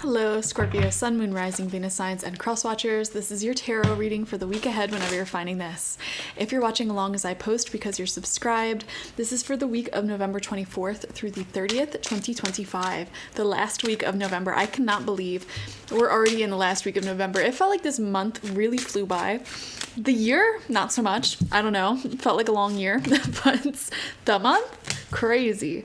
Hello, Scorpio, Sun, Moon, Rising, Venus signs, and cross watchers. This is your tarot reading for the week ahead whenever you're finding this. If you're watching along as I post because you're subscribed, this is for the week of November 24th through the 30th, 2025, the last week of November. I cannot believe we're already in the last week of November. It felt like this month really flew by. The year, not so much. I don't know. It felt like a long year, but the month, crazy.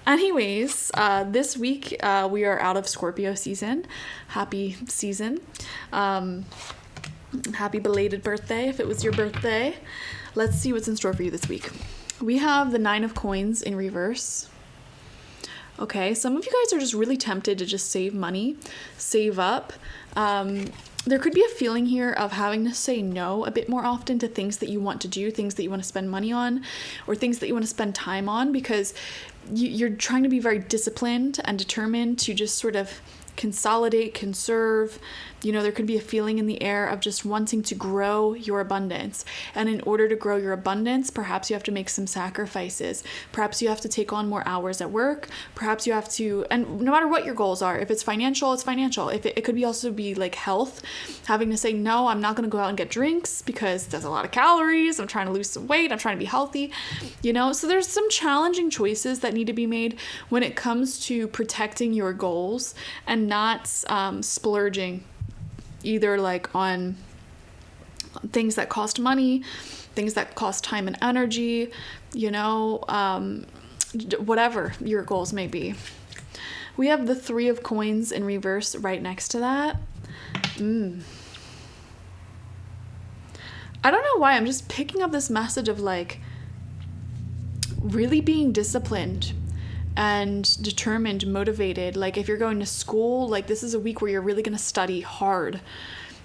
Anyways, this week we are out of Scorpio season. Happy season. Happy belated birthday if it was your birthday. Let's see what's in store for you this week. We have the 9 of Coins in reverse. Okay, some of you guys are just really tempted to just save money, save up. There could be a feeling here of having to say no a bit more often to things that you want to do, things that you want to spend money on, or things that you want to spend time on, because you're trying to be very disciplined and determined to just sort of consolidate, conserve. You know, there could be a feeling in the air of just wanting to grow your abundance. And in order to grow your abundance, perhaps you have to make some sacrifices. Perhaps you have to take on more hours at work. Perhaps you have to, and no matter what your goals are, if it's financial, it's financial. If it could be also be like health, having to say, no, I'm not going to go out and get drinks because there's a lot of calories. I'm trying to lose some weight. I'm trying to be healthy, you know? So there's some challenging choices that need to be made when it comes to protecting your goals and not splurging either like on things that cost money, things that cost time and energy, you know, whatever your goals may be. We have the 3 of Coins in reverse right next to that. I don't know why, I'm just picking up this message of like really being disciplined and determined, motivated. Like if you're going to school, like this is a week where you're really going to study hard.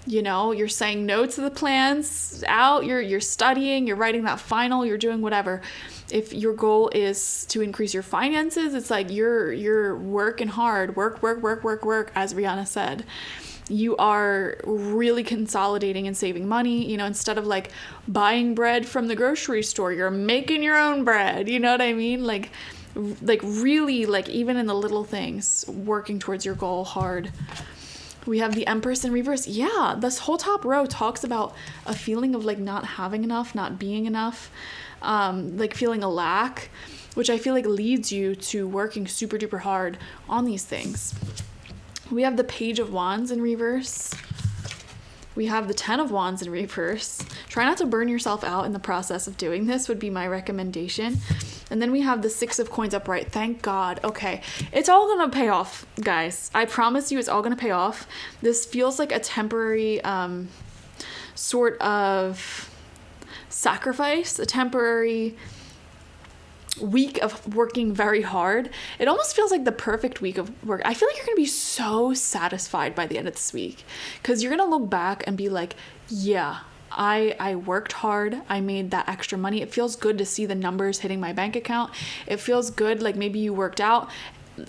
You know, you're saying no to the plans out, you're studying, you're writing that final, you're doing whatever. If your goal is to increase your finances, it's like you're working hard, work, as Rihanna said. You are really consolidating and saving money, you know, instead of like buying bread from the grocery store, you're making your own bread. You know what I mean? Like really, like even in the little things, working towards your goal hard. We have the Empress in reverse. Yeah, this whole top row talks about a feeling of like not having enough, not being enough, like feeling a lack, which I feel like leads you to working super duper hard on these things. We have the Page of Wands in reverse. We have the 10 of Wands in reverse. Try not to burn yourself out in the process of doing this would be my recommendation. And then we have the 6 of Coins upright. Thank God. Okay. It's all going to pay off, guys. I promise you it's all going to pay off. This feels like a temporary sort of sacrifice, a temporary week of working very hard. It almost feels like the perfect week of work. I feel like you're going to be so satisfied by the end of this week because you're going to look back and be like, yeah, I worked hard. I made that extra money. It feels good to see the numbers hitting my bank account. It feels good. Like maybe you worked out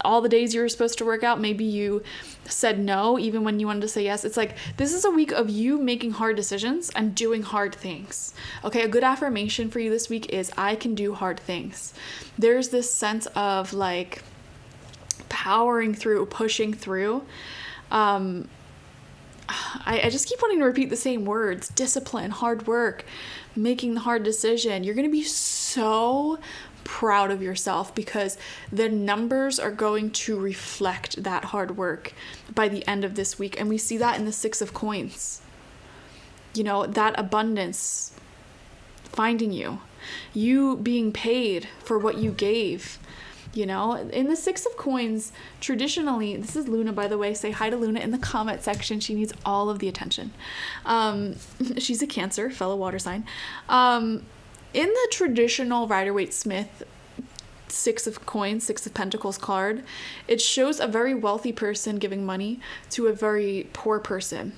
all the days you were supposed to work out. Maybe you said no even when you wanted to say yes. It's like this is a week of you making hard decisions and doing hard things. Okay, a good affirmation for you this week is I can do hard things. There's this sense of like powering through, pushing through. I just keep wanting to repeat the same words: discipline, hard work, making the hard decision. You're going to be so proud of yourself because the numbers are going to reflect that hard work by the end of this week. And we see that in the 6 of Coins. You know, that abundance finding you being paid for what you gave. You know, in the 6 of Coins, traditionally, this is Luna, by the way. Say hi to Luna in the comment section. She needs all of the attention. She's a Cancer, fellow water sign. In the traditional Rider-Waite-Smith 6 of Coins, 6 of Pentacles card, it shows a very wealthy person giving money to a very poor person.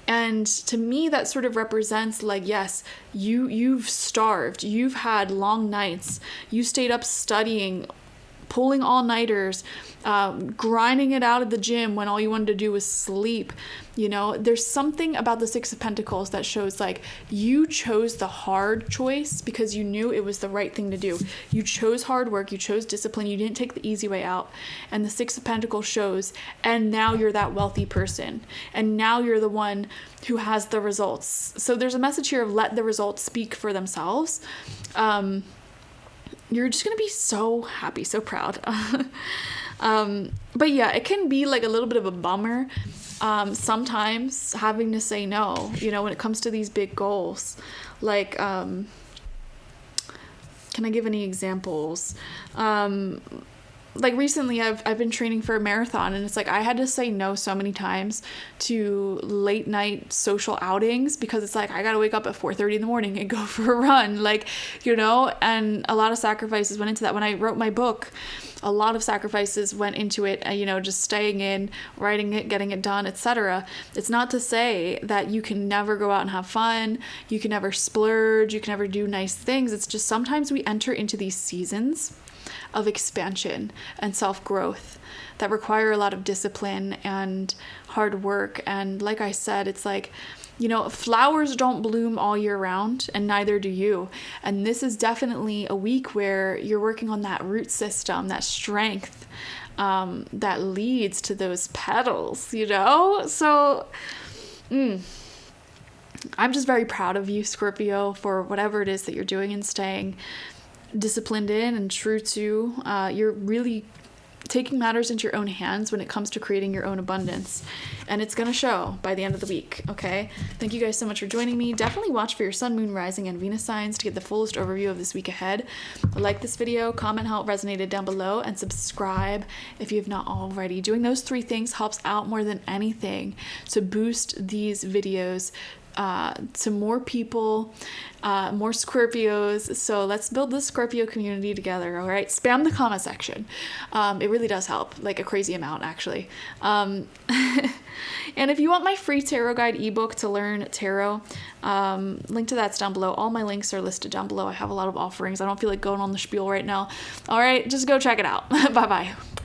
And to me, that sort of represents like, yes, you've starved. You've had long nights. You stayed up studying pulling all-nighters, grinding it out at the gym when all you wanted to do was sleep. You know, there's something about the Six of Pentacles that shows like you chose the hard choice because you knew it was the right thing to do. You chose hard work, you chose discipline, you didn't take the easy way out. And the Six of Pentacles shows, and now you're that wealthy person. And now you're the one who has the results. So there's a message here of let the results speak for themselves. You're just going to be so happy, so proud. But yeah, it can be like a little bit of a bummer. Sometimes having to say no, you know, when it comes to these big goals, like, can I give any examples? Like recently I've been training for a marathon, and it's like I had to say no so many times to late night social outings because it's like I gotta wake up at 4:30 in the morning and go for a run, like, you know, and a lot of sacrifices went into that. When I wrote my book, a lot of sacrifices went into it, you know, just staying in, writing it, getting it done, etc. It's not to say that you can never go out and have fun, you can never splurge, you can never do nice things. It's just sometimes we enter into these seasons of expansion and self-growth that require a lot of discipline and hard work. And like I said, it's like, you know, flowers don't bloom all year round, and neither do you. And this is definitely a week where you're working on that root system, that strength, that leads to those petals, you know? So I'm just very proud of you, Scorpio, for whatever it is that you're doing and staying disciplined in and true to. You're really taking matters into your own hands when it comes to creating your own abundance, and it's gonna show by the end of the week. Okay, thank you guys so much for joining me. Definitely watch for your sun, moon, rising, and Venus signs to get the fullest overview of this week ahead. Like this video, comment how it resonated down below, and subscribe if you have not already. Doing those 3 things helps out more than anything to boost these videos to more people, more Scorpios. So let's build this Scorpio community together. All right, spam the comment section. It really does help, like a crazy amount, actually. And if you want my free tarot guide ebook to learn tarot, link to that's down below. All my links are listed down below. I have a lot of offerings. I don't feel like going on the spiel right now. All right, just go check it out. Bye bye.